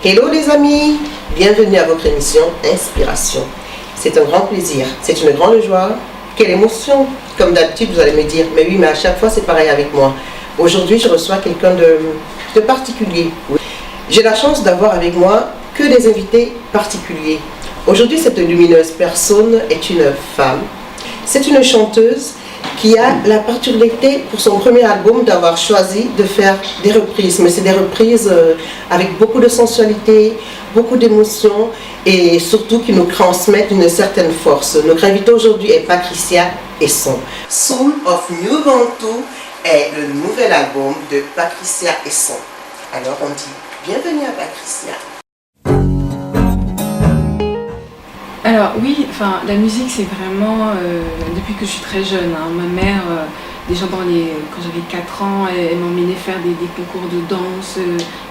Hello les amis, bienvenue à votre émission Inspiration. C'est un grand plaisir, c'est une grande joie. Quelle émotion! Comme d'habitude, vous allez me dire, mais oui, mais à chaque fois c'est pareil avec moi. Aujourd'hui, je reçois quelqu'un de particulier. J'ai la chance d'avoir avec moi que des invités particuliers. Aujourd'hui, cette lumineuse personne est une femme. C'est une chanteuse qui a la particularité pour son premier album d'avoir choisi de faire des reprises. Mais c'est des reprises avec beaucoup de sensualité, beaucoup d'émotion et surtout qui nous transmettent une certaine force. Notre invitée aujourd'hui est Patricia Esson. Soul of New Bantu est le nouvel album de Patricia Esson. Alors on dit bienvenue à Patricia. Alors oui, la musique c'est vraiment depuis que je suis très jeune. Ma mère, déjà quand j'avais 4 ans, elle m'emmenait faire des concours de danse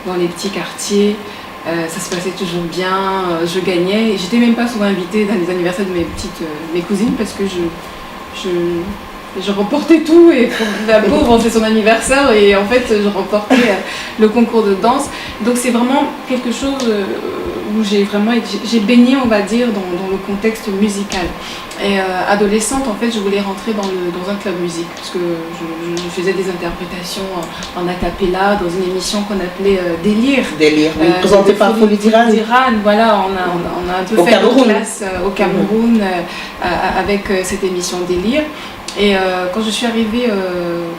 dans les petits quartiers. Ça se passait toujours bien, je gagnais. J'étais même pas souvent invitée dans les anniversaires de mes cousines parce que je remportais tout et la pauvre c'est son anniversaire et en fait je remportais le concours de danse. Donc c'est vraiment quelque chose où j'ai baigné, on va dire, dans le contexte musical. Et adolescente, en fait, je voulais rentrer dans un club musique parce que je faisais des interprétations en a cappella dans une émission qu'on appelait Délire. Délire, oui, présentée par Folie d'Iran. Voilà, on a un peu fait nos classes au Cameroun avec cette émission Délire. Et quand je suis arrivée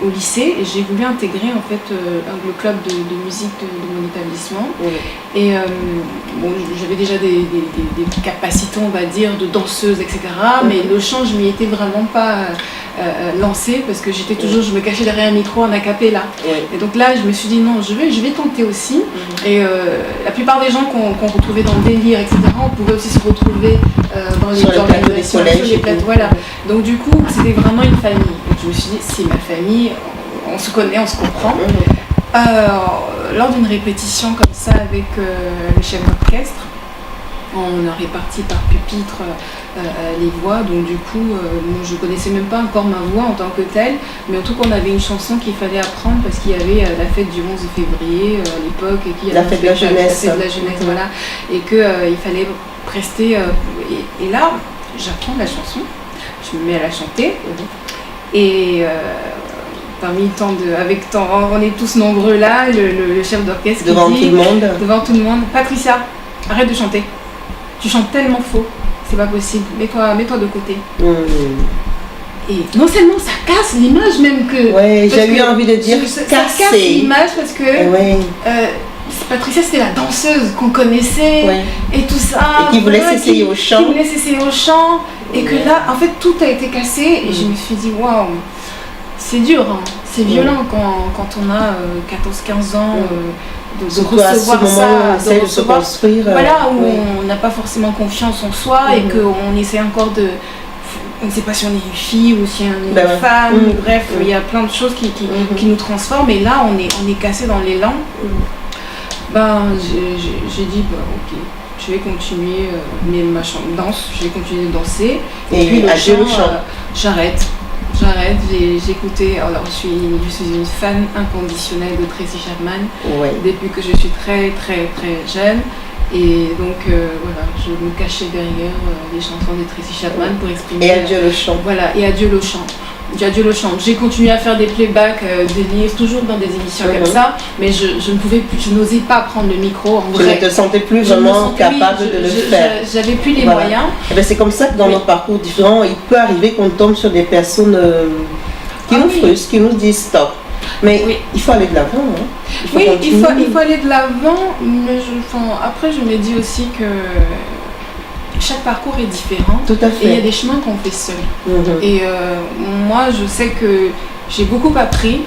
au lycée, j'ai voulu intégrer en fait le club de musique de mon établissement. Oui. Et j'avais déjà des capacités, on va dire, de danseuse, etc. Mais le chant, je m'y étais vraiment pas lancée parce que je me cachais derrière un micro en a cappella. Oui. Et donc là, je me suis dit non, je vais tenter aussi. Et la plupart des gens qu'on retrouvait dans le délire, etc., on pouvait aussi se retrouver dans les organisations, sur les plateaux. Voilà. Donc du coup, c'était vraiment une famille. Donc je me suis dit, c'est ma famille, on se connaît, on se comprend. Lors d'une répétition comme ça avec le chef d'orchestre, on a réparti par pupitre les voix, donc du coup, je connaissais même pas encore ma voix en tant que telle, mais en tout cas on avait une chanson qu'il fallait apprendre parce qu'il y avait la fête du 11 février à l'époque, et qu'il y avait la fête de la jeunesse, voilà, et qu'il fallait prester, et là j'apprends la chanson, je me mets à la chanter, et on est tous nombreux là, le chef d'orchestre devant tout le monde, Patricia, arrête de chanter, tu chantes tellement faux, c'est pas possible, mets-toi de côté. Et non seulement ça casse l'image même que... Ouais, j'ai eu envie de dire ça casse l'image parce que Patricia c'était la danseuse qu'on connaissait et tout ça. Et qui voulait s'essayer au chant. Et que là, en fait, tout a été cassé et je me suis dit, waouh, c'est dur, hein. C'est violent quand on a 14-15 ans de recevoir ça, de se construire. Voilà, où on n'a pas forcément confiance en soi et qu'on essaie encore de... On ne sait pas si on est une fille ou si on est une femme, bref, il y a plein de choses qui nous transforment et là, on est cassé dans l'élan. J'ai dit, ok, je vais continuer ma danse, je vais continuer de danser. Et puis le chant, j'arrête, j'écoutais, alors je suis une fan inconditionnelle de Tracy Chapman depuis que je suis très très très jeune. Et donc voilà, je me cachais derrière les chansons de Tracy Chapman pour exprimer. Et adieu le chant. Voilà, et adieu le chant. J'ai continué à faire des playbacks, des livres, toujours dans des émissions comme ça, mais je ne pouvais plus, je n'osais pas prendre le micro en vrai. Tu ne te sentais plus vraiment capable de le faire. J'avais plus les moyens. Et bien c'est comme ça que dans nos parcours différents, il peut arriver qu'on tombe sur des personnes qui nous frustrent, qui nous disent stop. Mais il faut aller de l'avant. Hein. Il faut aller de l'avant, mais après je me dis aussi que chaque parcours est différent. Tout à fait. Et il y a des chemins qu'on fait seul. Et moi, je sais que j'ai beaucoup appris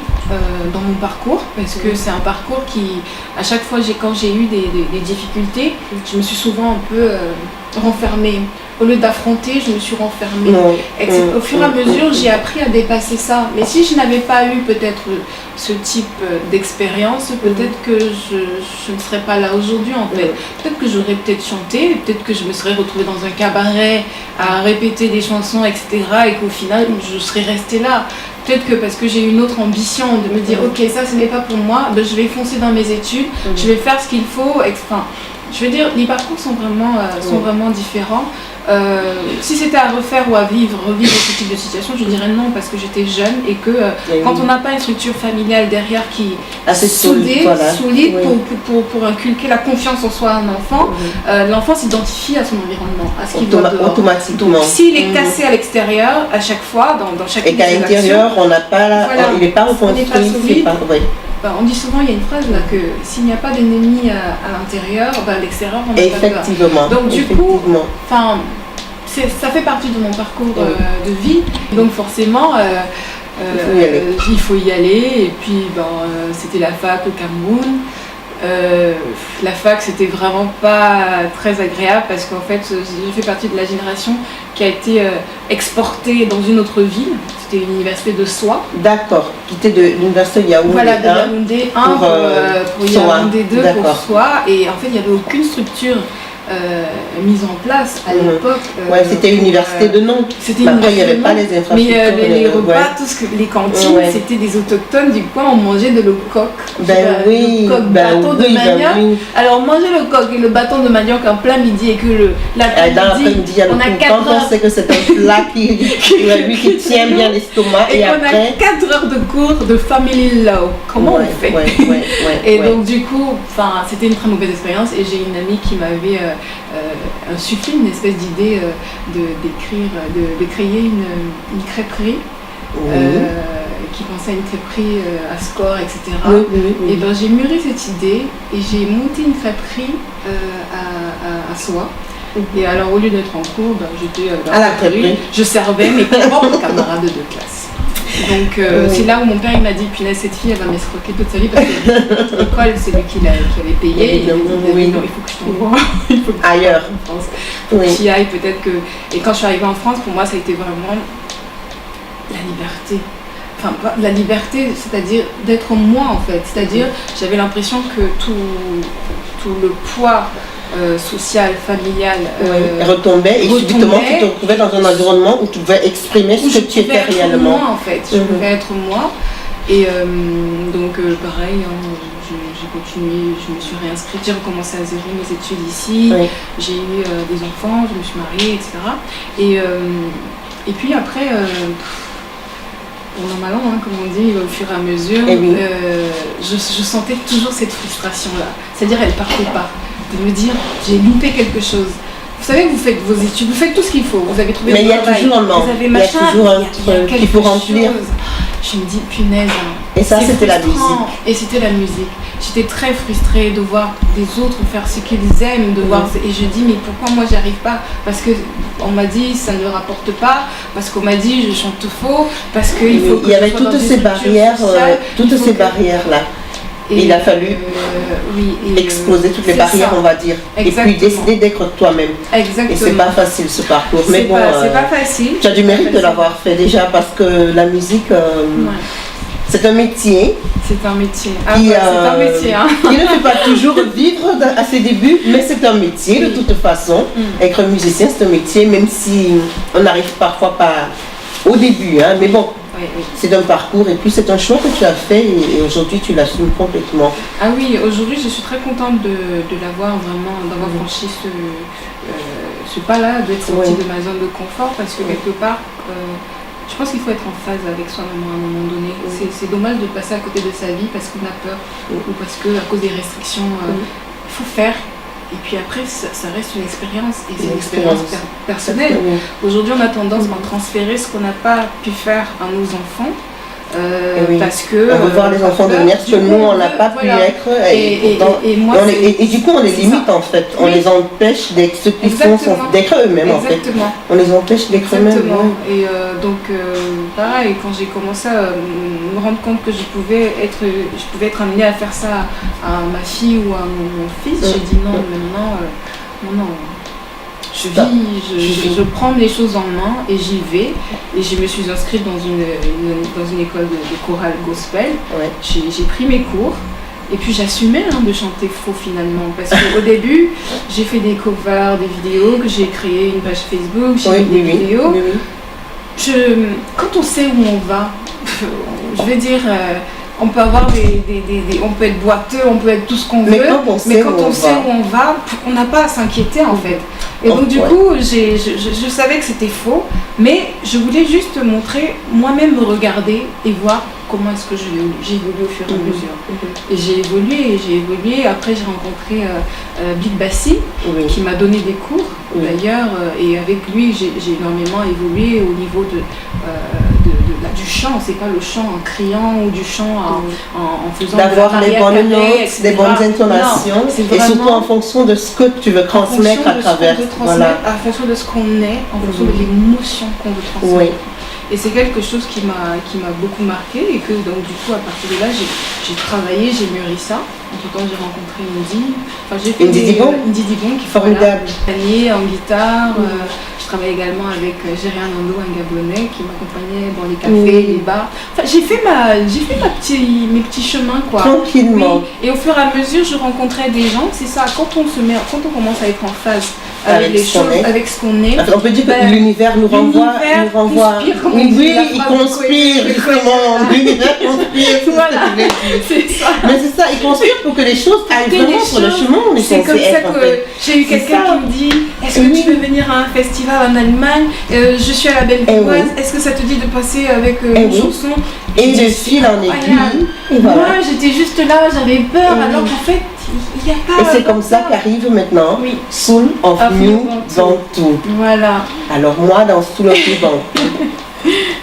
dans mon parcours parce que c'est un parcours qui, à chaque fois, quand j'ai eu des difficultés, je me suis souvent un peu renfermée. Au lieu d'affronter, je me suis renfermée. Au fur et à mesure, j'ai appris à dépasser ça. Mais si je n'avais pas eu peut-être ce type d'expérience, peut-être que je ne serais pas là aujourd'hui en fait. Peut-être que j'aurais peut-être chanté, peut-être que je me serais retrouvée dans un cabaret à répéter des chansons, etc. Et qu'au final, je serais restée là. Peut-être que parce que j'ai une autre ambition de me dire ok, ça ce n'est pas pour moi, je vais foncer dans mes études, je vais faire ce qu'il faut. je veux dire, les parcours sont vraiment différents. Si c'était à refaire ou à revivre ce type de situation, je dirais non, parce que j'étais jeune et que quand on n'a pas une structure familiale derrière qui est solide pour inculquer la confiance en soi à un enfant, l'enfant s'identifie à son environnement, à ce qu'il voit dehors. Automatiquement. Donc s'il est cassé à l'extérieur, à chaque fois, dans chaque et qu'à l'intérieur, on n'a pas il n'est pas reconstruit. On dit souvent, il y a une phrase là que s'il n'y a pas d'ennemi à l'intérieur, à l'extérieur, on n'a pas peur. Effectivement. Donc du coup, ça fait partie de mon parcours de vie. Donc forcément, il faut y aller. Et puis, c'était la fac au Cameroun. La fac, c'était vraiment pas très agréable parce qu'en fait, j'ai fait partie de la génération qui a été exportée dans une autre ville. C'était l'université de Soie. D'accord, qui était de l'université de Yaoundé 1. Voilà, de Yaoundé 1 pour Yaoundé 2 pour Soie. Et en fait, il n'y avait aucune structure mise en place à l'époque. C'était l'université de Nantes. Après, il n'y avait pas les infrastructures. Mais les repas, les cantines, c'était des autochtones. Du coup, on mangeait de le coq. Bâton de manioc. Alors, manger le coq et le bâton de manioc en plein midi et que l'après-midi, on a 4 heures. On sait que c'est un plat qui tient bien l'estomac. Et après, on a 4 heures de cours de family law. Comment on fait? Et donc, du coup, c'était une très mauvaise expérience. Et j'ai une amie qui m'avait insufflé une espèce d'idée de créer une crêperie qui pensait à une crêperie à score, etc. Et j'ai mûri cette idée et j'ai monté une crêperie à Soie. Et alors au lieu d'être en cours, j'étais à la crêperie. Je servais mes propres camarades de classe. Donc c'est là où mon père il m'a dit, punaise, cette fille elle va m'escroquer toute sa vie parce que l'école c'est lui qui avait payé. Il a dit non, il faut que je t'envoie ailleurs en France. Faut que j'y aille peut-être que. Et quand je suis arrivée en France, pour moi ça a été vraiment la liberté. Enfin, la liberté, c'est-à-dire d'être moi en fait. C'est-à-dire j'avais l'impression que tout le poids social, familial retombait et subitement tu te retrouvais dans un environnement où tu pouvais exprimer ce que tu étais réellement. Moi, en fait. Je pouvais être moi et donc pareil, j'ai continué, je me suis réinscrite, j'ai recommencé à zéro mes études ici, j'ai eu des enfants, je me suis mariée, etc. Et puis après, on en allant, comme on dit, au fur et à mesure, je sentais toujours cette frustration-là. C'est-à-dire, elle ne partait pas. De me dire, j'ai loupé quelque chose. Vous savez, vous faites vos études, vous faites tout ce qu'il faut, vous avez trouvé le travail. Mais il y a toujours un manque, il y a toujours un truc qu'il faut remplir. Je me dis, punaise. Et ça, c'était la musique. Et c'était la musique. J'étais très frustrée de voir des autres faire ce qu'ils aiment, de voir. Et je dis, mais pourquoi moi, j'y arrive pas? Parce qu'on m'a dit, ça ne rapporte pas, parce qu'on m'a dit, je chante faux, parce qu'il faut que. Il y avait toutes ces barrières, là. Et il a fallu exploser toutes les barrières, on va dire. Exactement. Et puis décider d'être toi-même. Exactement. Et c'est pas facile ce parcours. Mais bon, c'est pas facile. Tu as du mérite de l'avoir fait déjà parce que la musique, c'est un métier. C'est un métier. C'est un métier. Qui ne fait pas toujours vivre à ses débuts, mais c'est un métier de toute façon. Être musicien, c'est un métier, même si on n'arrive parfois pas au début. Mais bon. C'est un parcours et puis c'est un choix que tu as fait et aujourd'hui tu l'assumes complètement. Ah oui, aujourd'hui je suis très contente de l'avoir vraiment, d'avoir franchi ce pas-là, d'être sortie de ma zone de confort parce que quelque part, je pense qu'il faut être en phase avec soi-même à un moment donné. C'est dommage de passer à côté de sa vie parce qu'on a peur ou parce qu'à cause des restrictions, il faut faire. Et puis après, ça reste une expérience, et c'est une expérience personnelle. Aujourd'hui, on a tendance à transférer ce qu'on n'a pas pu faire à nos enfants. Parce que on veut voir les enfants devenir ce que nous on n'a pas pu être et du coup on les limite en fait, on les empêche d'être ceux qui sont d'être eux-mêmes en fait, on les empêche d'être eux-mêmes. Et donc pareil, quand j'ai commencé à me rendre compte que je pouvais être amenée à faire ça à ma fille ou à mon fils, j'ai dit non, maintenant non. Je prends les choses en main et j'y vais. Et je me suis inscrite dans une école de chorale gospel. J'ai pris mes cours. Et puis j'assumais de chanter faux finalement. Parce qu'au début, j'ai fait des covers, des vidéos, que j'ai créé une page Facebook, j'ai fait des vidéos. Quand on sait où on va, je vais dire, on peut avoir on peut être boiteux, on peut être tout ce qu'on veut, mais quand on sait où on va, on n'a pas à s'inquiéter en fait. Et donc du coup, je savais que c'était faux, mais je voulais juste montrer, moi-même me regarder et voir comment est-ce que j'évolue au fur et à mesure. Et j'ai évolué. Après, j'ai rencontré Big Bassi, qui m'a donné des cours d'ailleurs. Et avec lui, j'ai énormément évolué au niveau du chant. C'est pas le chant en criant ou du chant en faisant d'avoir les bonnes notes, des bonnes intonations. Et surtout en fonction de ce que tu veux transmettre à travers. En fonction de ce qu'on est, en fonction de l'émotion qu'on veut transmettre. Et c'est quelque chose qui m'a beaucoup marqué et que donc du coup à partir de là j'ai travaillé, j'ai mûri ça. Entre-temps j'ai rencontré Indy. Enfin j'ai fait Indy Dibon qui est formidable. En guitare. Je travaille également avec Gérien Nando, un Gabonais qui m'accompagnait dans les cafés, les bars. Enfin, j'ai fait mes petits chemins quoi. Tranquillement. Et au fur et à mesure je rencontrais des gens. C'est ça, quand on commence à être en phase avec ce qu'on est. On peut dire que l'univers nous renvoie. Il conspire, justement. L'univers conspire. Voilà, c'est ça. Mais c'est ça, il conspire pour que les choses aillent vraiment sur le chemin. C'est comme ça que j'ai eu quelqu'un qui me dit est-ce que tu veux venir à un festival en Allemagne, je suis à la Bellevilloise, est-ce que ça te dit de passer avec une chanson? Et de fil en aiguille. Moi j'étais juste là, j'avais peur, alors qu'en fait il n'y a pas. Et c'est comme ça qu'arrive maintenant Soul of New Bantu. Voilà. Alors moi dans Soul of New Bantu,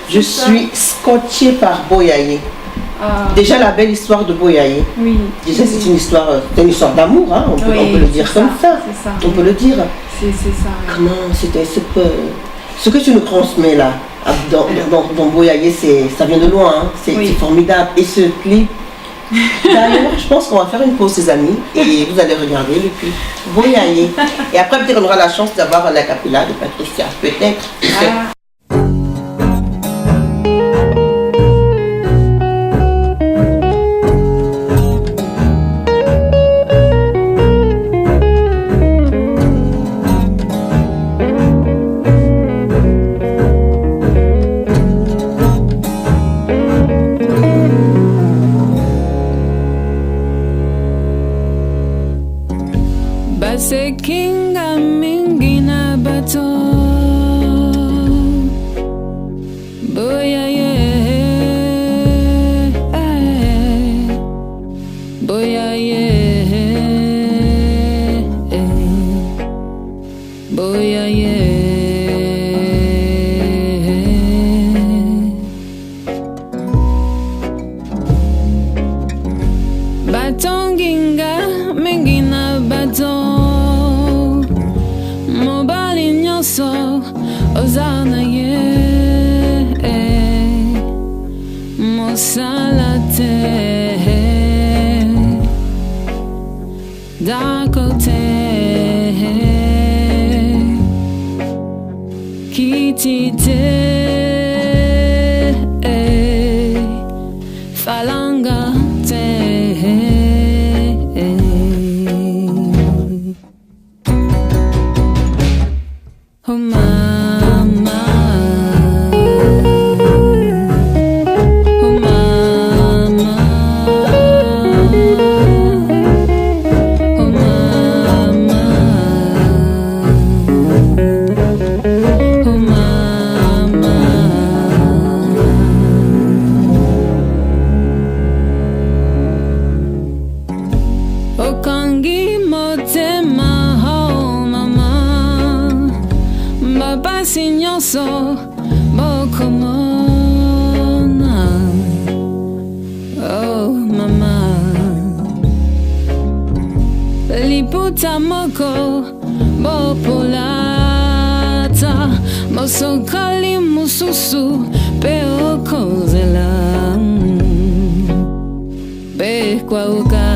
je suis scotchée par Boyaye. Déjà la belle histoire de Boyaye. Déjà c'est une histoire d'amour, hein. On peut le dire comme ça. On peut le dire. C'est ça. Comment c'était ce que tu nous transmets là dans Boyaye, ça vient de loin, hein. C'est formidable. Et ce clip, d'ailleurs, je pense qu'on va faire une pause, les amis, et vous allez regarder le clip Boyaye. Et après, peut-être on aura la chance d'avoir un acapella de Patricia, peut-être. Basekinga mingina bato Boyaye Boyaye Boyaye Batonginga mingina baton Ozana ye Mosalate Dakote Kitite Falanga Oh mama, oh mama, oh mama, oh mama. Okangi motema ho mama. Baba sinyoso bokomona. Oh mama liputa moko bopolata mosokali mususu peokozela bekwa uka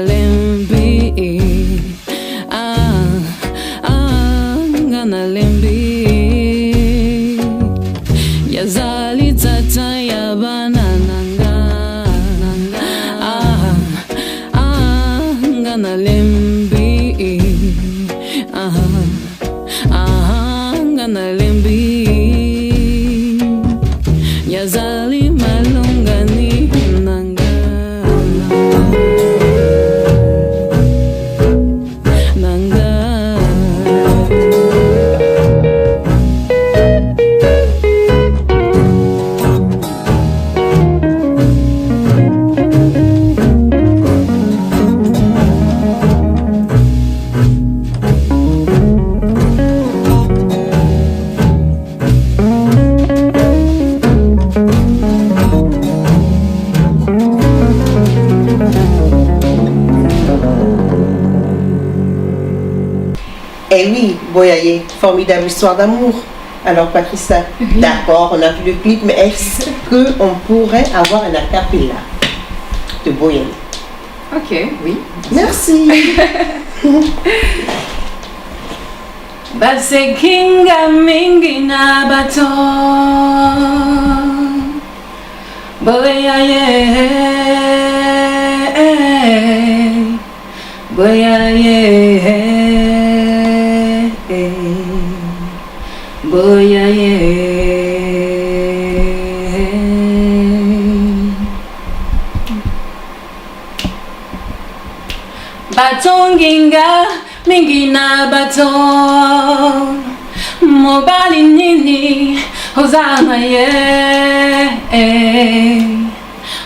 lembi ngana lembi yazali tata yabanananga ngana lembi ngana lembi yazali malungani nanga Eh oui, Boyaye, formidable histoire d'amour. Alors Patricia, d'accord, on a vu le clip, mais est-ce qu'on pourrait avoir un acapella de Boyaye? Ok, oui. Merci. Base kinga mingi na bato Boyaye Boyaye Boyaye Batonginga mingi na baton Mobali nini Hosana ye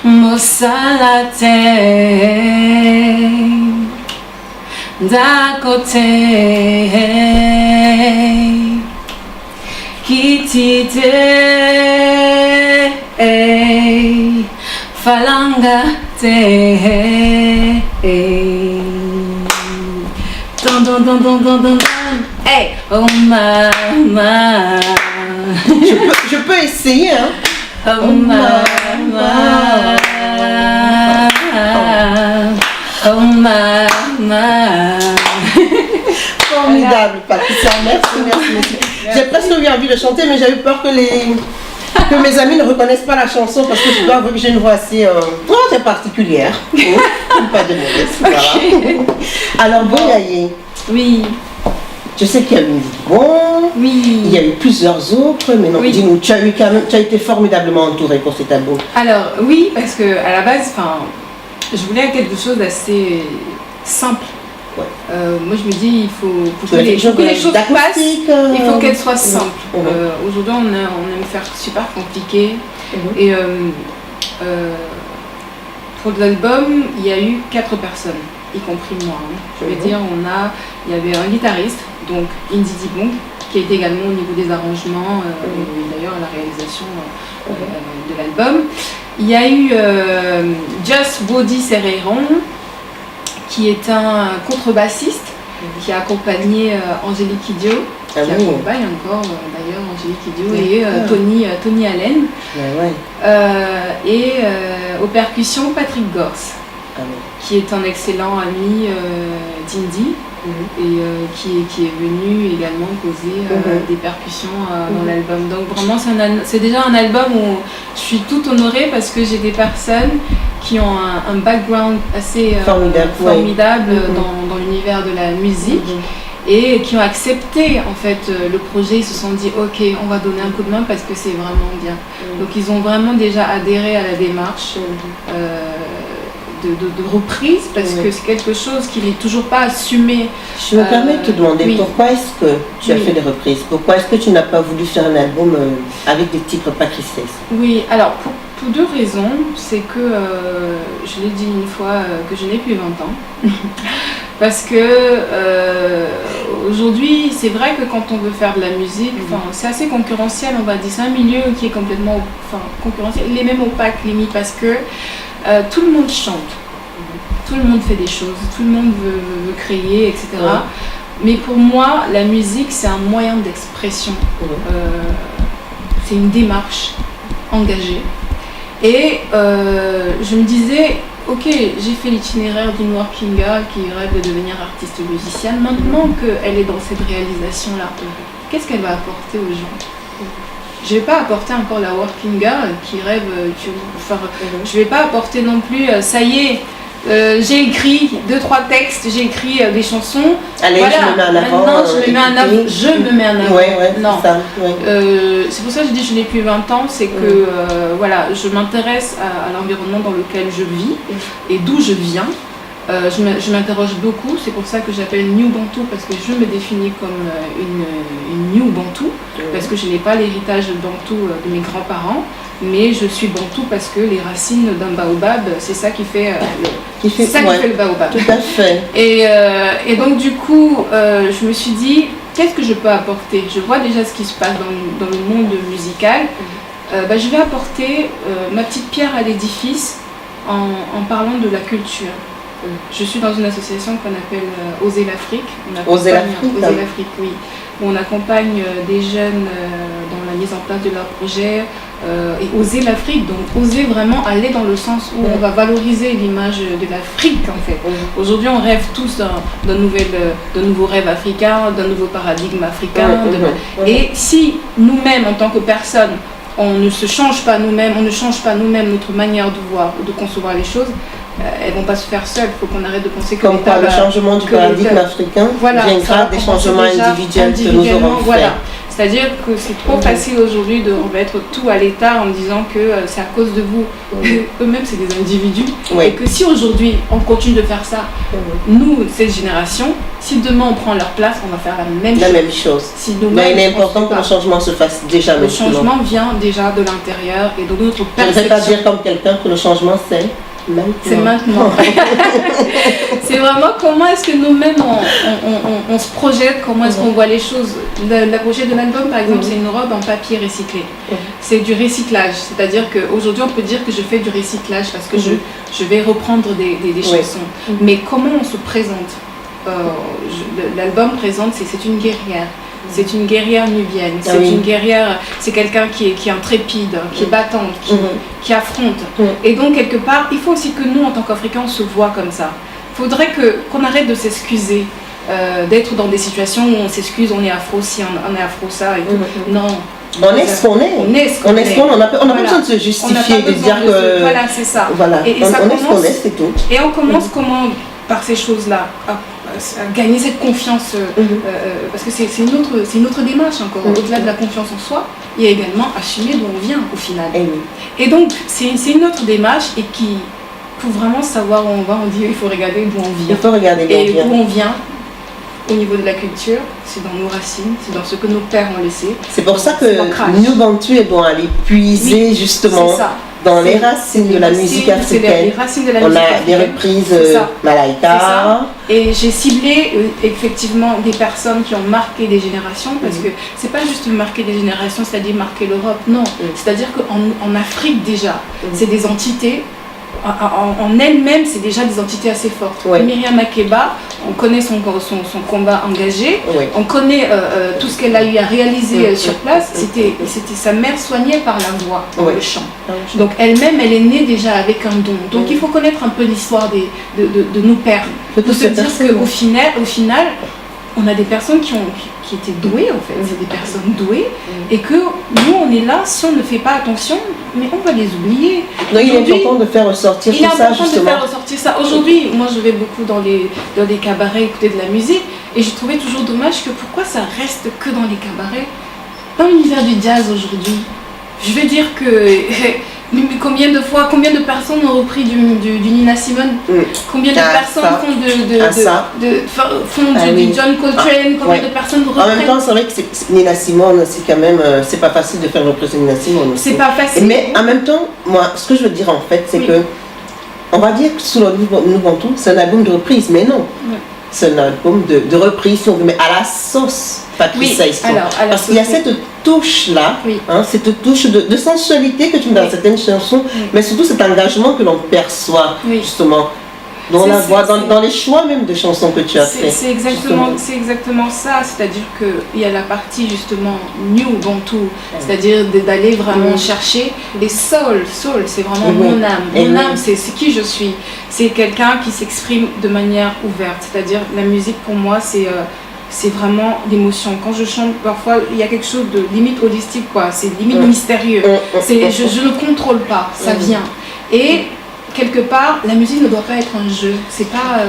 Mosalate Dakote Kitite Falanga te Don don don don don don. Hey, oh mama. Je peux essayer, hein. Oh mama. Oh mama. Formidable, Patricia. Merci. J'ai presque eu envie de chanter, mais j'ai eu peur que mes amis ne reconnaissent pas la chanson parce que je dois avouer que j'ai une voix assez très particulière. Pas de mauvaise, voilà. Alors, Boyaye. Oui. Je sais qu'il y a eu Bon. Oui. Il y a eu plusieurs autres, mais non, dis-nous, tu as été formidablement entourée pour cet album. Alors, oui, parce que à la base, je voulais quelque chose d'assez simple. Ouais. Moi je me dis il faut que les choses passent, il faut qu'elles soient simples. Aujourd'hui on aime faire super compliqué et pour l'album il y a eu 4 personnes, y compris moi. Je veux dire il y avait un guitariste, donc Indy Dibong, qui était également au niveau des arrangements et d'ailleurs à la réalisation de l'album. Il y a eu Just Body Serreiron, qui est un contrebassiste qui a accompagné Angélique Kidjo, qui accompagne encore d'ailleurs Angélique Kidjo et Tony Allen. Et aux percussions Patrick Gors, qui est un excellent ami d'Indy et qui est venu également poser des percussions dans l'album. Donc vraiment c'est déjà un album où je suis toute honorée parce que j'ai des personnes qui ont un background assez formidable dans l'univers de la musique et qui ont accepté en fait le projet. Ils se sont dit ok, on va donner un coup de main parce que c'est vraiment bien. Donc ils ont vraiment déjà adhéré à la démarche de reprise parce que c'est quelque chose qui n'est toujours pas assumé. Je me permets de te demander pourquoi est-ce que tu as fait des reprises? Pourquoi est-ce que tu n'as pas voulu faire un album avec des titres patrices? Oui, alors pour 2 raisons. C'est que, je l'ai dit une fois, que je n'ai plus 20 ans. Parce que aujourd'hui, c'est vrai que quand on veut faire de la musique, c'est assez concurrentiel, on va dire. C'est un milieu qui est complètement concurrentiel. Il est même opaque, limite, parce que tout le monde chante. Tout le monde fait des choses, tout le monde veut créer, etc. Mais pour moi, la musique, c'est un moyen d'expression. C'est une démarche engagée. Et je me disais, ok, j'ai fait l'itinéraire d'une working girl qui rêve de devenir artiste musicienne. Maintenant qu'elle est dans cette réalisation-là, qu'est-ce qu'elle va apporter aux gens? Je ne vais pas apporter encore la working girl qui rêve, je ne vais pas apporter non plus, ça y est, j'ai écrit 2-3 textes, j'ai écrit des chansons. Allez, voilà, je me mets en avant. Maintenant, je me mets en avant. Ouais, non. C'est ça, ouais. C'est pour ça que je dis que je n'ai plus 20 ans, c'est que voilà, je m'intéresse à l'environnement dans lequel je vis et d'où je viens. Je m'interroge beaucoup, c'est pour ça que j'appelle New Bantu, parce que je me définis comme une New Bantu, parce que je n'ai pas l'héritage Bantu de mes grands-parents, mais je suis Bantu parce que les racines d'un baobab, c'est ça qui fait, qui fait le baobab. Tout à fait. Et donc du coup, je me suis dit, qu'est-ce que je peux apporter? Je vois déjà ce qui se passe dans le monde musical. Je vais apporter ma petite pierre à l'édifice en parlant de la culture. Je suis dans une association qu'on appelle Oser l'Afrique. Oser l'Afrique, oui. On accompagne des jeunes dans la mise en place de leurs projets et Oser l'Afrique, donc oser vraiment aller dans le sens où on va valoriser l'image de l'Afrique en fait. Aujourd'hui, on rêve tous d'un nouveau rêve africain, d'un nouveau paradigme africain. Et si nous-mêmes, en tant que personnes, on ne se change pas nous-mêmes, on ne change pas nous-mêmes notre manière de voir ou de concevoir les choses, elles ne vont pas se faire seules. Il faut qu'on arrête de penser que comme par le changement du paradigme africain viendra des changements individuels que nous aurons fait. C'est-à-dire que c'est trop facile aujourd'hui de remettre tout à l'État en disant que c'est à cause de vous. Eux-mêmes, c'est des individus. Et que si aujourd'hui, on continue de faire ça, nous, cette génération, si demain on prend leur place, on va faire la même chose. Si mais il est important que le changement se fasse déjà maintenant. Le changement vient déjà de l'intérieur et de notre perception. Je ne vais pas dire comme quelqu'un que le changement c'est maintenant. C'est maintenant. C'est vraiment comment est-ce que nous-mêmes on se projette, comment est-ce qu'on voit les choses. La pochette de l'album, par exemple, c'est une robe en papier recyclé. C'est du recyclage. C'est-à-dire qu'aujourd'hui, on peut dire que je fais du recyclage parce que je vais reprendre des chansons. Mais comment on se présente? L'album présente, c'est une guerrière. C'est une guerrière nubienne, c'est une guerrière, c'est quelqu'un qui est intrépide, qui est battante, qui affronte. Et donc, quelque part, il faut aussi que nous, en tant qu'Africains, on se voit comme ça. Il faudrait qu'on arrête de s'excuser, d'être dans des situations où on s'excuse, on est afro-ci, on est afro-ça et tout. Non. On est ce qu'on est. On n'a pas besoin de se justifier, de dire que... Voilà, c'est ça. Voilà. Et ça on est ce qu'on est, c'est tout. Et on commence comment? Par ces choses-là, à gagner cette confiance, parce que c'est une autre démarche encore. Au-delà de la confiance en soi, il y a également assumer d'où on vient au final. Et donc, c'est une autre démarche et qui, pour vraiment savoir où on va, on dit il faut regarder d'où on vient. Il faut regarder d'où on vient. Au niveau de la culture, c'est dans nos racines, c'est dans ce que nos pères ont laissé. C'est pour ça que New Bantu est bon aller puiser justement dans les racines de la musique africaine. On a des reprises Malaika. Et j'ai ciblé effectivement des personnes qui ont marqué des générations, parce que c'est pas juste marquer des générations, c'est-à-dire marquer l'Europe, non. C'est-à-dire qu'en Afrique déjà, c'est des entités. En elle-même, c'est déjà des entités assez fortes. Myriam Makeba, on connaît son combat engagé, on connaît tout ce qu'elle a eu à réaliser sur place. C'était sa mère soignée par la voix, le chant. Donc elle-même, elle est née déjà avec un don. Donc il faut connaître un peu l'histoire de nos pères, de se dire qu'au final, on a des personnes qui étaient douées en fait, c'est des personnes douées, et que nous on est là, si on ne fait pas attention, mais on va les oublier. Donc il est important de faire ressortir tout ça justement. Il est important de faire ressortir ça. Aujourd'hui, moi je vais beaucoup dans des cabarets écouter de la musique, et je trouvais toujours dommage que pourquoi ça reste que dans les cabarets. Dans l'univers du jazz aujourd'hui, je vais dire que... Combien de personnes ont repris du Nina Simone? Combien de personnes font du John Coltrane? Combien de personnes reprennent? En même temps, c'est vrai que Nina Simone, c'est quand même, c'est pas facile de faire représenter Nina Simone. C'est pas facile. Mais en même temps, moi, ce que je veux dire en fait, c'est que, on va dire que sous le New Bantu, c'est un album de reprise, mais non. C'est un album de reprise, si on veut, mais à la sauce Patrice Histoire. Parce qu'il y a cette touche-là, cette touche de sensualité que tu mets dans certaines chansons, mais surtout cet engagement que l'on perçoit, justement. dans la voix, dans les choix même de chansons que tu as fait. C'est exactement ça, c'est-à-dire qu'il y a la partie justement new bantou, c'est-à-dire d'aller vraiment chercher les soul, c'est vraiment mon âme. Mon âme, c'est qui je suis. C'est quelqu'un qui s'exprime de manière ouverte, c'est-à-dire la musique pour moi, c'est vraiment l'émotion. Quand je chante, parfois, il y a quelque chose de limite holistique, quoi. C'est limite mystérieux. Je ne contrôle pas, ça vient. Et quelque part, la musique ne doit pas être un jeu. C'est pas.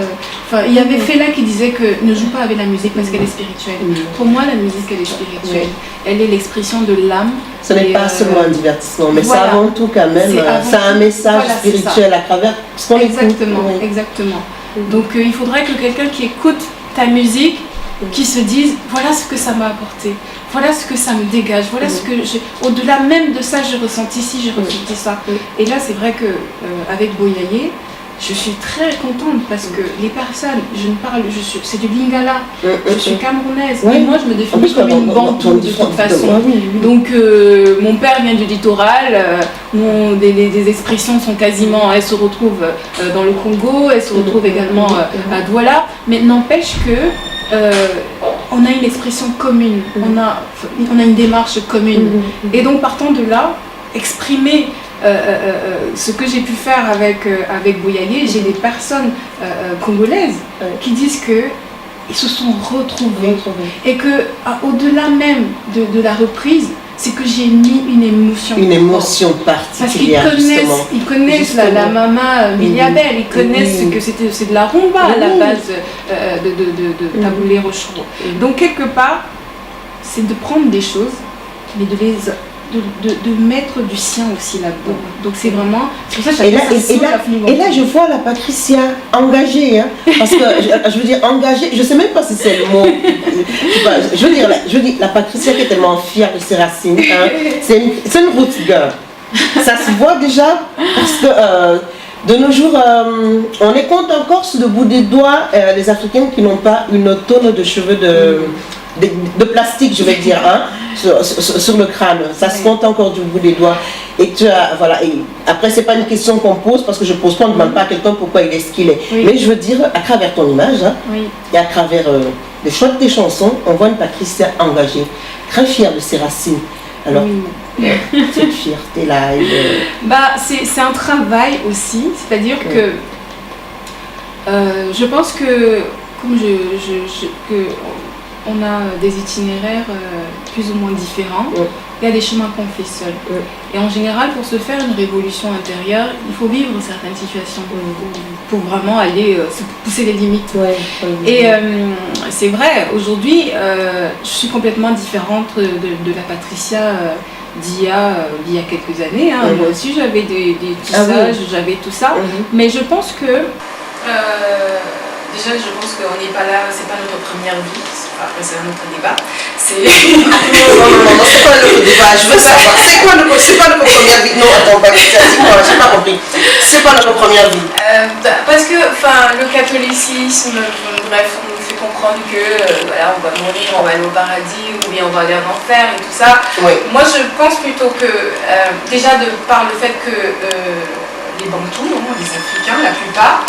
Il y avait Fela qui disait que ne joue pas avec la musique parce qu'elle est spirituelle. Pour moi, la musique, elle est spirituelle. Elle est l'expression de l'âme. Ce n'est pas seulement un divertissement, mais c'est avant tout quand même. C'est un message spirituel à travers ce qu'on écoute. Exactement. Donc, il faudrait que quelqu'un qui écoute ta musique, qui se dise voilà ce que ça m'a apporté, voilà ce que ça me dégage, voilà ce que au-delà même de ça j'ai ressenti ci, j'ai ressenti ça. Et là c'est vrai que avec Boyaye, je suis très contente parce que les personnes, c'est du Lingala, je suis camerounaise, et moi je me définis comme une bantou de toute façon. Donc mon père vient du littoral, des expressions sont quasiment, elles se retrouvent dans le Congo, elles se retrouvent également à Douala, mais n'empêche que on a une expression commune, on a une démarche commune. Et donc partant de là, exprimer ce que j'ai pu faire avec Boyaye, j'ai des personnes congolaises qui disent que ils se sont retrouvés et que au-delà même de la reprise, c'est que j'ai mis une émotion. Une émotion particulière. Parce qu'ils connaissent la maman Miliabel, ils connaissent que c'est de la rumba à la base de Taboulé Rochereau. Donc quelque part, c'est de prendre des choses, mais de mettre du sien aussi là-dedans. Donc c'est vraiment. C'est pour ça que et là, je vois la Patricia engagée, hein, parce que je veux dire engagée, je sais même pas si c'est le mot. Je veux dire la Patricia qui est tellement fière de ses racines. Hein, c'est une root girl. Ça se voit déjà parce que de nos jours, on les compte encore sur le bout des doigts les Africaines qui n'ont pas une tonne de cheveux de plastique, je vais dire, hein, sur le crâne. Ça se compte encore du bout des doigts. Et voilà. Et après, c'est pas une question qu'on pose parce que je pose pas, on ne demande pas à quelqu'un pourquoi il est ce qu'il est. Mais je veux dire, à travers ton image, hein, et à travers les choix de tes chansons, on voit une Patricia engagée, très fière de ses racines. Alors, cette fierté-là. C'est un travail aussi, c'est-à-dire que je pense que comme on a des itinéraires plus ou moins différents, il y a des chemins qu'on fait seuls. Et en général, pour se faire une révolution intérieure, il faut vivre certaines situations pour vraiment aller pousser les limites. Et c'est vrai, aujourd'hui, je suis complètement différente de la Patricia d'il y a quelques années. Hein. Moi aussi, j'avais des tissages, j'avais tout ça. Mais je pense que... déjà, je pense qu'on n'est pas là, c'est pas notre première vie. Après, c'est un autre débat. Non, c'est pas notre débat. Je veux savoir. C'est pas notre première vie. Non, attends, dis-moi, j'ai pas compris. C'est pas notre première vie. Parce que, le catholicisme, bref, on nous fait comprendre que, voilà, on va mourir, on va aller au paradis, ou bien on va aller en enfer et tout ça. Moi, je pense plutôt que, déjà, par le fait que les Bantous, les Africains, la plupart,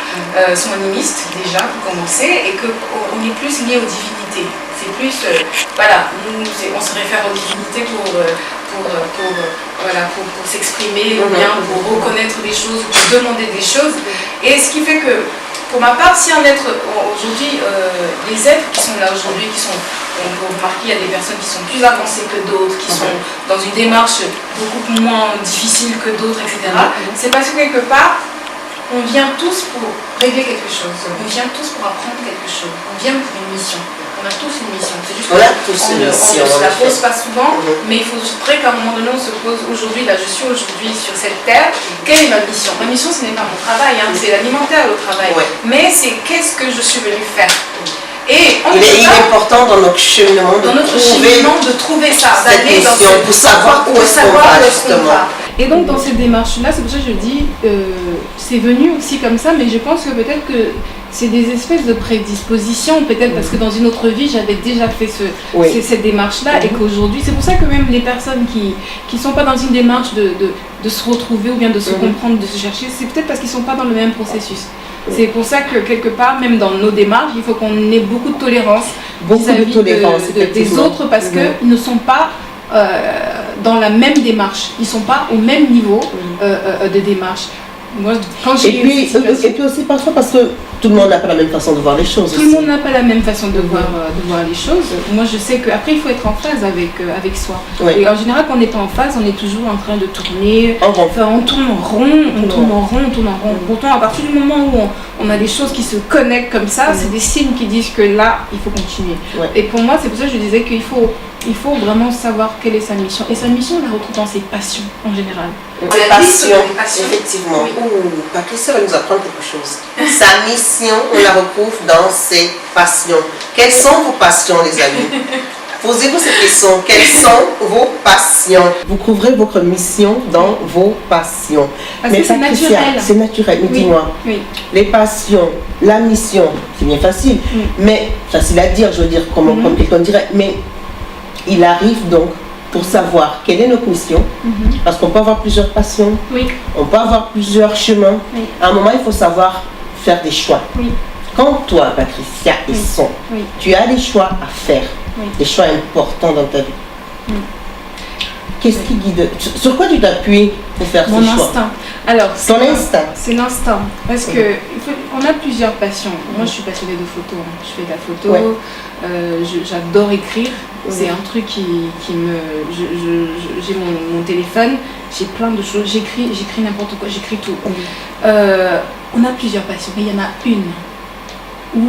sont animistes déjà pour commencer, et qu'on est plus liés aux divinités. C'est plus, on se réfère aux divinités pour s'exprimer, ou bien pour reconnaître des choses, pour demander des choses. Et ce qui fait que, pour ma part, si un être, aujourd'hui, les êtres qui sont là aujourd'hui, on peut remarquer, il y a des personnes qui sont plus avancées que d'autres, qui sont dans une démarche beaucoup moins difficile que d'autres, etc. C'est parce que quelque part, on vient tous pour régler quelque chose, on vient tous pour apprendre quelque chose, on vient pour une mission. On a tous une mission. C'est juste qu'on ne se la pose pas souvent, mais il faudrait qu'à un moment donné, on se pose aujourd'hui, là je suis aujourd'hui sur cette terre, quelle est ma mission? Ma mission, ce n'est pas mon travail, hein, c'est l'alimentaire le travail, mais c'est qu'est-ce que je suis venue faire. Et il est important dans notre cheminement de trouver ça, d'aller pour savoir où est-ce qu'on va justement. Et donc dans cette démarche-là, c'est pour ça que je dis, c'est venu aussi comme ça, mais je pense que peut-être que c'est des espèces de prédispositions, peut-être parce que dans une autre vie, j'avais déjà fait cette démarche-là, et qu'aujourd'hui, c'est pour ça que même les personnes qui ne sont pas dans une démarche de se retrouver ou bien de se comprendre, de se chercher, c'est peut-être parce qu'ils ne sont pas dans le même processus. C'est pour ça que quelque part, même dans nos démarches, il faut qu'on ait beaucoup de tolérance vis-à-vis des autres parce qu'ils ne sont pas dans la même démarche, ils ne sont pas au même niveau de démarche. Moi, quand et puis aussi parfois parce que tout le monde n'a pas la même façon de voir les choses. Tout le monde n'a pas la même façon de voir les choses. Moi, je sais qu'après, il faut être en phase avec soi. Oui. Et en général, quand on n'est pas en phase, on est toujours en train de tourner. On tourne en rond. Pourtant, à partir du moment où on a des choses qui se connectent comme ça, c'est des signes qui disent que là, il faut continuer. Ouais. Et pour moi, c'est pour ça que je disais qu'il faut vraiment savoir quelle est sa mission. Et sa mission, on la retrouve dans ses passions, en général. Ses passions, effectivement. Oui. Patricia va nous apprendre quelque chose. Sa mission, on la retrouve dans ses passions. Quelles sont vos passions, les amis? Posez-vous cette question. Quelles sont vos passions? Vous couvrez votre mission dans vos passions. Parce que c'est naturel. C'est naturel. Mais dis-moi, les passions, la mission, c'est bien facile. Mais, facile à dire, je veux dire, comme quelqu'un dirait. Mais il arrive donc pour savoir quelle est notre mission, parce qu'on peut avoir plusieurs passions, on peut avoir plusieurs chemins. À un moment, il faut savoir faire des choix. Quand toi, Patricia et Son, tu as des choix à faire, des choix importants dans ta vie, qu'est-ce qui guide? Sur quoi tu t'appuies pour faire ces choix? Mon instinct. Alors, ton instinct. C'est l'instinct. Parce que on a plusieurs passions. Moi, je suis passionnée de photo. Je fais de la photo. J'adore écrire. C'est un truc qui me... J'ai mon téléphone. J'ai plein de choses. J'écris n'importe quoi. J'écris tout. On a plusieurs passions. Mais il y en a une où...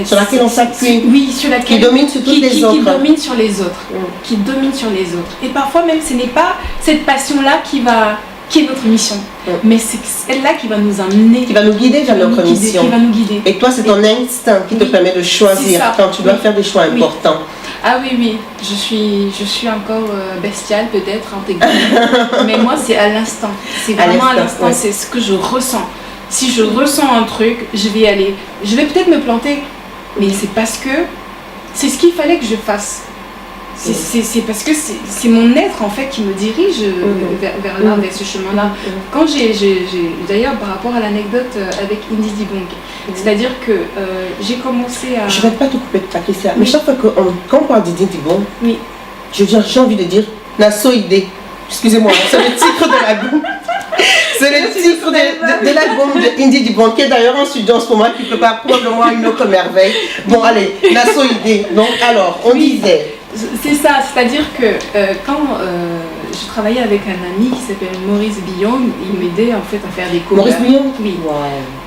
sur laquelle on s'appuie. Oui, sur laquelle... Qui domine sur toutes les autres. Qui domine sur les autres. Qui domine sur les autres. Et parfois même, ce n'est pas cette passion-là qui est notre mission. Mais c'est celle-là qui va nous amener... Qui va nous guider vers notre mission. Qui va nous guider. Et toi, c'est ton instinct qui te permet de choisir quand tu dois faire des choix importants. Ah oui. Je suis encore bestiale peut-être, intégrée. Mais moi, c'est à l'instant. C'est vraiment à l'instant. C'est ce que je ressens. Si je ressens un truc, je vais y aller. Je vais peut-être me planter. Mais c'est parce que c'est ce qu'il fallait que je fasse. C'est parce que c'est mon être en fait qui me dirige vers là, vers ce chemin-là. Quand d'ailleurs par rapport à l'anecdote avec Indy Dibong, c'est-à-dire que j'ai commencé à... Je ne vais pas te couper de Patricia, mais chaque fois quand on parle d'Indy Dibong, j'ai envie de dire Nasoïdé. Excusez-moi, c'est le titre de l'album. C'est le titre de l'album de Indy Dibong, qui est d'ailleurs en studio en ce moment, qui prépare probablement une autre merveille. Bon, allez, Nasoïdé. Donc, alors, on disait... C'est ça, c'est-à-dire que quand je travaillais avec un ami qui s'appelle Maurice Billon, il m'aidait en fait à faire des covers. Maurice Billon? Oui. Wow.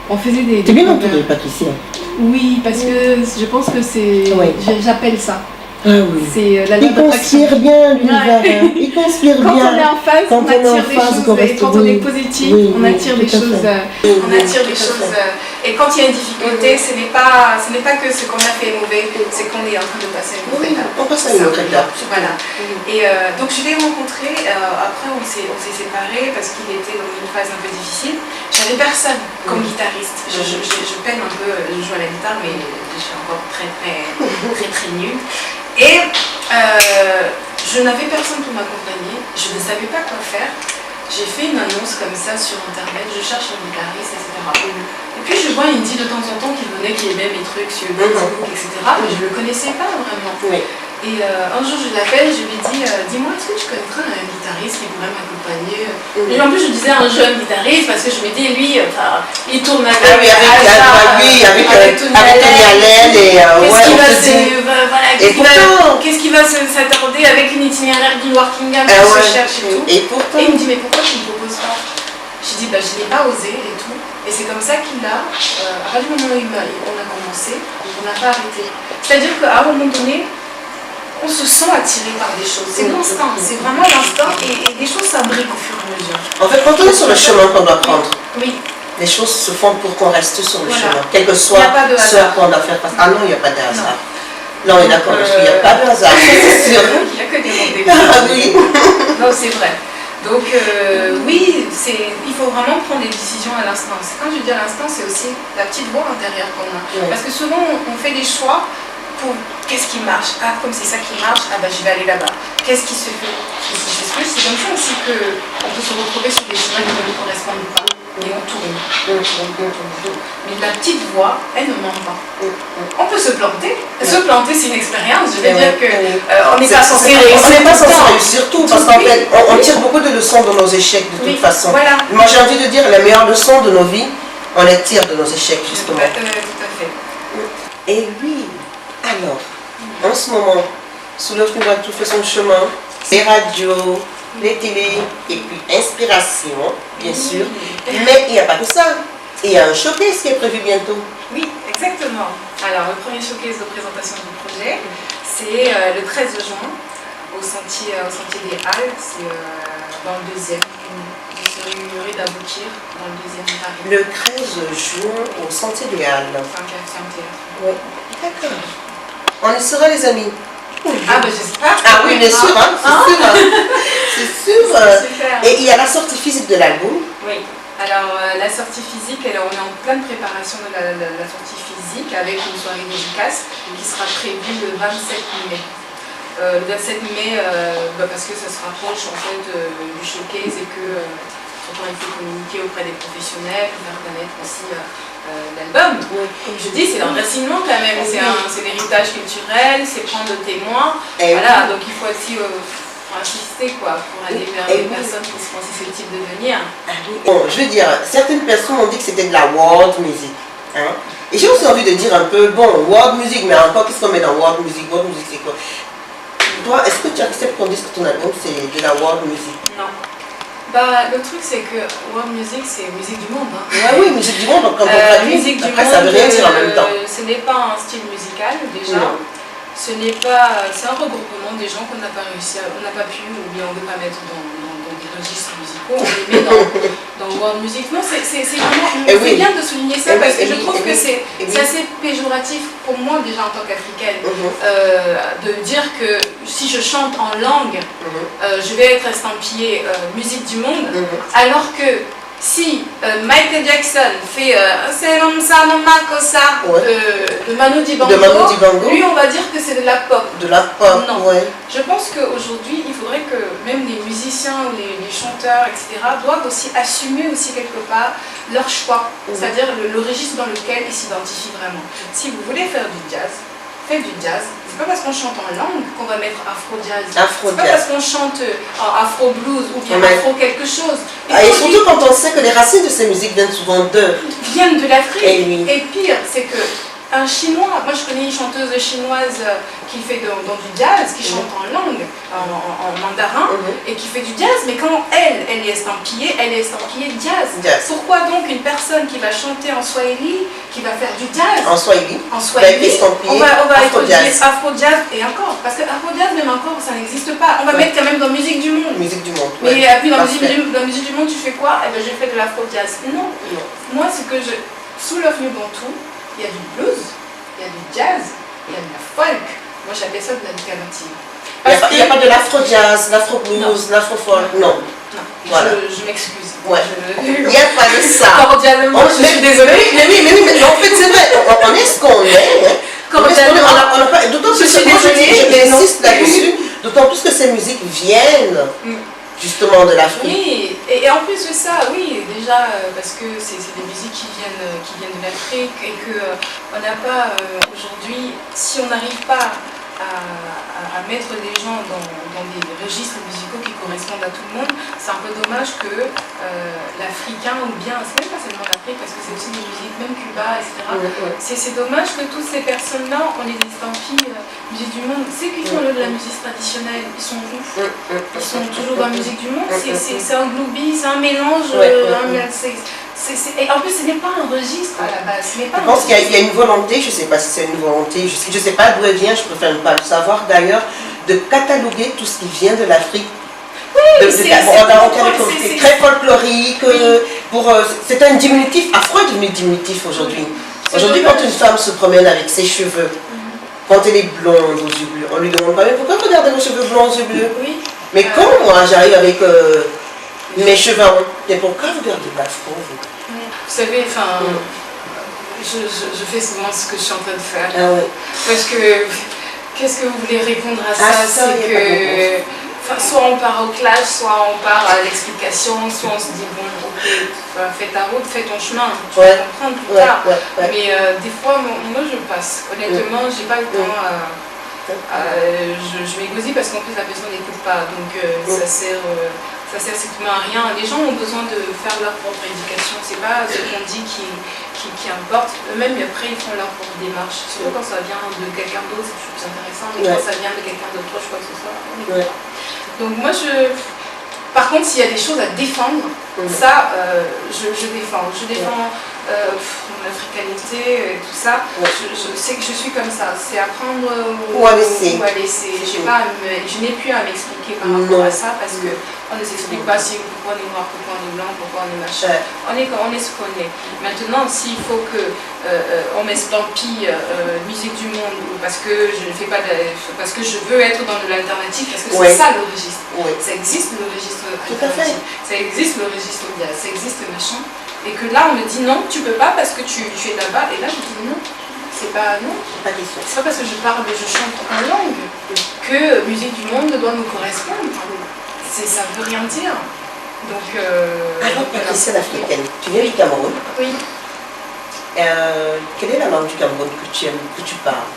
On faisait des T'es bien entourée, Patricia. Oui, parce que je pense que c'est... J'appelle ça. Ah oui. C'est la il conspire bien l'univers. Il conspire bien. Quand on est en phase, on attire des choses. Et quand on est positif, on attire des choses. On attire des choses. Et quand il y a une difficulté, ce n'est pas que ce qu'on a fait est mauvais, c'est qu'on est en train de passer une autre étape. On passe à une autre étape. Voilà. Et donc je l'ai rencontré. Après, on s'est séparés parce qu'il était dans une phase un peu difficile. J'avais personne comme guitariste. Je peine un peu. Je joue à la guitare, mais je suis encore très nulle. Et je n'avais personne pour m'accompagner, je ne savais pas quoi faire. J'ai fait une annonce comme ça sur internet, je cherche un guitariste, etc. Et puis je vois Indy de temps en temps qui venait, qui aimait mes trucs sur Facebook, etc. Mais je ne le connaissais pas vraiment. Et un jour je l'appelle, je lui dis dis-moi, est-ce que tu connaîtrais un guitariste qui pourrait m'accompagner? Et en plus je disais un jeune guitariste parce que je me dis lui, il tourne avec Tony Allen et qu'est-ce qui va s'attarder avec une itinéraire du Workingham qui se cherche et tout. Et il me dit mais pourquoi tu ne me proposes pas? J'ai dit je n'ai pas osé et tout. Et c'est comme ça qu'il a, à partir du moment où on a commencé, on n'a pas arrêté. C'est-à-dire qu'à un moment donné, on se sent attiré par des choses. C'est l'instinct, c'est vraiment l'instinct et des choses s'imbriquent au fur et à mesure. En fait, quand on est sur le chemin qu'on doit prendre, les choses se font pour qu'on reste sur le chemin, quel que soit ce à quoi on doit faire face. Ah non, il n'y a pas de hasard. Non, on est d'accord, il n'y a pas de hasard, c'est sûr. Il n'y a que des rendez-vous. Non, c'est vrai. Donc oui, il faut vraiment prendre des décisions à l'instant. Quand je dis à l'instant, c'est aussi la petite voix intérieure qu'on a. Parce que souvent, on fait des choix pour qu'est-ce qui marche. Ah, comme c'est ça qui marche, je vais aller là-bas. Qu'est-ce qui se fait? C'est comme ça aussi qu'on peut se retrouver sur des chemins qui ne nous correspondent pas. et on tourne. Mais la petite voix, elle ne ment pas. On peut se planter. Se planter, c'est une expérience. Je veux dire qu'on n'est pas censé réussir. On n'est pas censé réussir tout parce qu'en fait, on tire beaucoup de leçons de nos échecs de toute façon. Voilà. Moi, j'ai envie de dire, la meilleure leçon de nos vies, on les tire de nos échecs, justement. Tout à fait. Et oui, alors, en ce moment, Soulov Nouveau tout fait son chemin, les radios, les télés, et puis inspiration, bien sûr. Mais il n'y a pas que ça. Il y a un showcase qui est prévu bientôt. Oui, exactement. Alors, le premier showcase de présentation du projet, c'est le 13 juin au sentier des Halles. C'est dans le 2e. Rue d'Aboutir, dans le 2e Paris. Le 13 juin au sentier des Halles. C'est un théâtre. Oui, d'accord. On y sera, les amis. Ah, ben j'espère. Ah oui, bien sûr, hein, c'est sûr. Super. Et il y a la sortie physique de l'album. Oui. Alors, la sortie physique, on est en pleine préparation de la sortie physique avec une soirée dédicace qui sera prévue le 27 mai. Le 27 mai, parce que ça se rapproche en fait du showcase et que il faut communiquer auprès des professionnels, faire connaître aussi l'album. Oui. Comme je dis, c'est l'enracinement quand même, c'est l'héritage culturel, c'est prendre le témoin. Et voilà, donc il faut aussi insister pour aller vers les personnes qui seront susceptibles de venir. Bon, je veux dire, certaines personnes ont dit que c'était de la world music. Hein? Et j'ai aussi envie de dire un peu, bon, world music, mais encore, qu'est-ce qu'on met dans world music? World music, c'est quoi? Toi, est-ce que tu acceptes qu'on dise que ton album, c'est de la world music? Non. Bah, le truc, c'est que world music, c'est musique du monde. Hein. Ouais, oui, musique du monde, donc quand on traduit, musique du après, monde, ça veut rien dire en même temps. Ce n'est pas un style musical, déjà. Non. Ce n'est pas... C'est un regroupement des gens qu'on n'a pas réussi on n'a pas pu, ou bien on ne veut pas mettre dans des registres musicaux, on les met dans world music. Non, c'est vraiment... C'est bien de souligner ça, parce que je trouve que c'est assez péjoratif pour moi, déjà en tant qu'Africaine, de dire que si je chante en langue, je vais être estampillée musique du monde, alors que si Michael Jackson fait de Manu Dibango, lui on va dire que c'est de la pop. De la pop, non. Ouais. Je pense qu'aujourd'hui il faudrait que même les musiciens ou les chanteurs, etc., doivent aussi assumer aussi quelque part leur choix, c'est-à-dire le registre dans lequel ils s'identifient vraiment. Si vous voulez faire du jazz, faites du jazz. C'est pas parce qu'on chante en langue qu'on va mettre afro-jazz. C'est pas parce qu'on chante en afro-blues ou bien afro quelque chose. Et surtout quand on sait que les racines de ces musiques viennent souvent viennent de l'Afrique. Et pire, c'est que un chinois, moi je connais une chanteuse chinoise qui fait dans du jazz, qui chante en langue, en mandarin, et qui fait du jazz, mais quand elle est estampillée jazz. Pourquoi donc une personne qui va chanter en swahili, qui va faire du jazz en swahili, on va étudier afro-jazz et encore, parce que afro-jazz même encore ça n'existe pas, on va mettre quand même dans musique du monde. Musique du monde. Mais puis dans musique du monde tu fais quoi? Eh ben j'ai fait de l'afro-jazz. Non. Moi c'est que sous l'œuf nu Bantou, il y a du blues, il y a du jazz, il y a de la folk. Moi j'appelle ça de la alternative. Il n'y a pas de l'afro-jazz, l'afro-blues, l'afro-folk, non. Voilà. Je m'excuse. Ouais. Il n'y a pas de ça. Cordialement, je suis désolée. Mais en fait c'est vrai, on est ce qu'on est. D'autant plus que j'insiste là-dessus, d'autant plus que ces musiques viennent justement de l'Afrique. Oui, et en plus de ça, oui, déjà parce que c'est des musiques qui viennent de l'Afrique et qu'on n'a pas aujourd'hui, si on n'arrive pas à mettre les gens dans des registres musicaux qui correspondent à tout le monde, c'est un peu dommage que l'Africain, ou bien, c'est même pas seulement l'Afrique, parce que c'est aussi des musiques, même Cuba, etc. C'est dommage que toutes ces personnes-là, on les estampille musique du monde. Ceux qui font de la musique traditionnelle, ils sont ouf. Ils sont toujours dans la musique du monde. C'est un gloubi, c'est un mélange. Et en plus, ce n'est pas un registre à la base. Je pense qu'il y a une volonté, je ne sais pas si c'est une volonté, je ne sais pas d'où elle vient, je préfère ne pas le savoir d'ailleurs, de cataloguer tout ce qui vient de l'Afrique. Oui, c'est très folklorique, c'est un diminutif, affreux diminutif aujourd'hui. Aujourd'hui, quand une femme se promène avec ses cheveux, quand elle est blonde aux yeux bleus, on lui demande pas, mais pourquoi regardez vos cheveux blonds aux yeux bleus? Mais quand moi j'arrive avec mes cheveux ronds, mais pourquoi vous gardez l'afro? Vous savez, je fais souvent ce que je suis en train de faire. Parce que, qu'est-ce que vous voulez répondre à ça? C'est que, soit on part au clash, soit on part à l'explication, soit on se dit, bon, ok, fais ta route, fais ton chemin, tu vas comprendre plus tard. Mais des fois, moi je passe. Honnêtement, j'ai pas le temps je m'égosille parce qu'en plus la personne n'écoute pas, donc ça sert strictement à rien. Les gens ont besoin de faire leur propre éducation, c'est pas ce qu'on dit qui importe. Eux-mêmes après ils font leur propre démarche, surtout quand ça vient de quelqu'un d'autre, c'est plus intéressant, mais quand ça vient de quelqu'un d'autre, je crois que ce soit. Donc moi par contre s'il y a des choses à défendre, ça je défends. L'africanité et tout ça, je sais que je suis comme ça, c'est apprendre ou à laisser. Je n'ai plus à m'expliquer par rapport à ça parce que on ne s'explique pas pourquoi on est noir, pourquoi on est blanc, pourquoi on est machin. On est ce qu'on est. Maintenant, s'il faut que on m'estampille musique du monde parce que je ne fais pas parce que je veux être dans de l'alternative, parce que c'est ça le registre. Ça existe le registre alternatif, ça existe le registre jazz, ça existe machin. Et que là, on me dit non, tu peux pas parce que tu es là-bas. Et là, je dis non, c'est pas non. C'est pas parce que je parle et je chante en langue que musique du monde doit nous correspondre. Ça veut rien dire. Donc. Alors, Patricia l'africaine, tu viens du Cameroun? Oui. Quelle est la langue du Cameroun que tu aimes, que tu parles?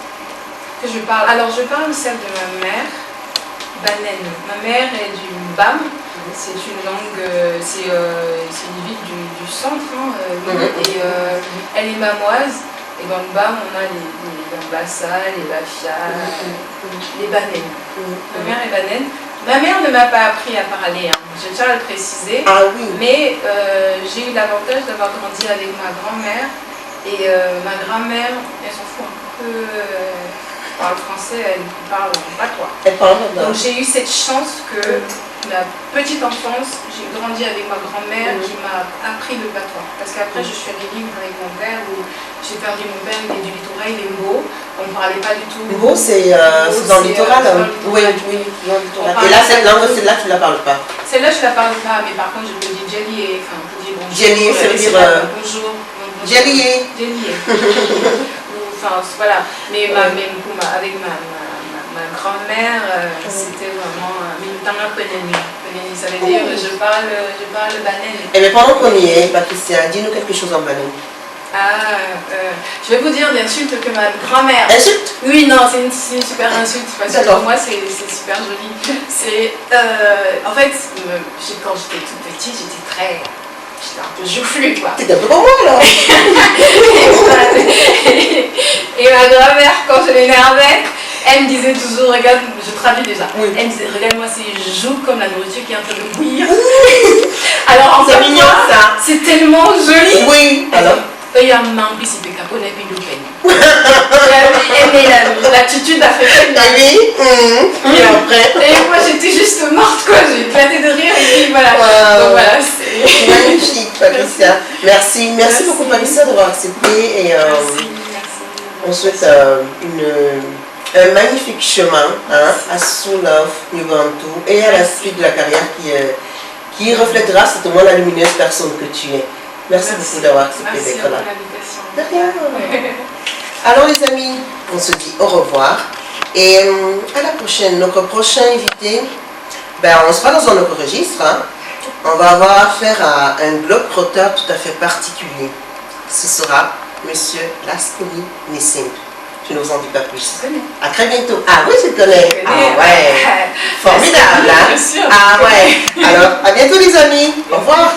Que je parle. Alors, je parle celle de ma mère, Banen. Ma mère est du Bam. C'est une langue, c'est une ville du centre, et elle est mamoise. Et dans le Bam, on a les Bambassa, les Bafia, les Banen. Ma mère est Banen. Ma mère ne m'a pas appris à parler, je tiens à le préciser. Mais j'ai eu l'avantage d'avoir grandi avec ma grand-mère. Et ma grand-mère, elle s'en fout un peu. Parle français, elle parle patois. Donc j'ai eu cette chance que ma petite enfance, j'ai grandi avec ma grand-mère qui m'a appris le patois. Parce qu'après je suis allée vivre avec mon père où j'ai perdu mon père, il est du littoral, il est Mbo. On ne parlait pas du tout. Mbo, c'est dans le littoral. Oui, dans le littoral. Et là, cette langue, celle-là, tu ne la parles pas? Celle-là, je ne la parle pas, mais par contre, je peux dire Djelié, enfin, je peux dire bonjour. Djelié, ça veut dire bonjour. Djelié. Enfin, voilà. Mais avec ma grand-mère, c'était vraiment ça veut dire je parle banen. Et mais pendant qu'on y est, Patricia, dis-nous quelque chose en banen. Je vais vous dire des insultes que ma grand-mère. Insulte? Oui, non, c'est une super insulte parce que pour moi c'est super joli. C'est en fait, quand j'étais toute petite, j'étais un peu joufflue, quoi. T'es un peu comme moi, alors. Et ma grand-mère, quand je l'énervais, elle me disait toujours, regarde, je traduis déjà, elle me disait, regarde-moi ces joues comme la nourriture qui est en train de bouillir. Alors en fait, c'est tellement joli. Oui, alors il y a un mambi, c'est des caponais puis du peine. Elle aimait l'attitude africaine. Et après. Et moi j'étais juste morte, quoi, j'ai éclaté de rire et puis voilà. Donc voilà, c'est magnifique, Patricia. Merci beaucoup, Patricia, d'avoir accepté. Et on souhaite un magnifique chemin à Soul Love Nubantu et à la suite de la carrière qui reflètera certainement la lumineuse personne que tu es. Merci beaucoup d'avoir accepté d'être là. De rien. Alors les amis, on se dit au revoir et à la prochaine. Notre prochain invité, on sera dans un autre registre. On va avoir affaire à un globe-trotteur tout à fait particulier. Ce sera Monsieur Laskoni Nissim. Je ne vous en dis pas plus. À très bientôt. Ah oui, je connais. Ah ouais. Formidable. Hein? Ah ouais. Alors, à bientôt les amis. Au revoir.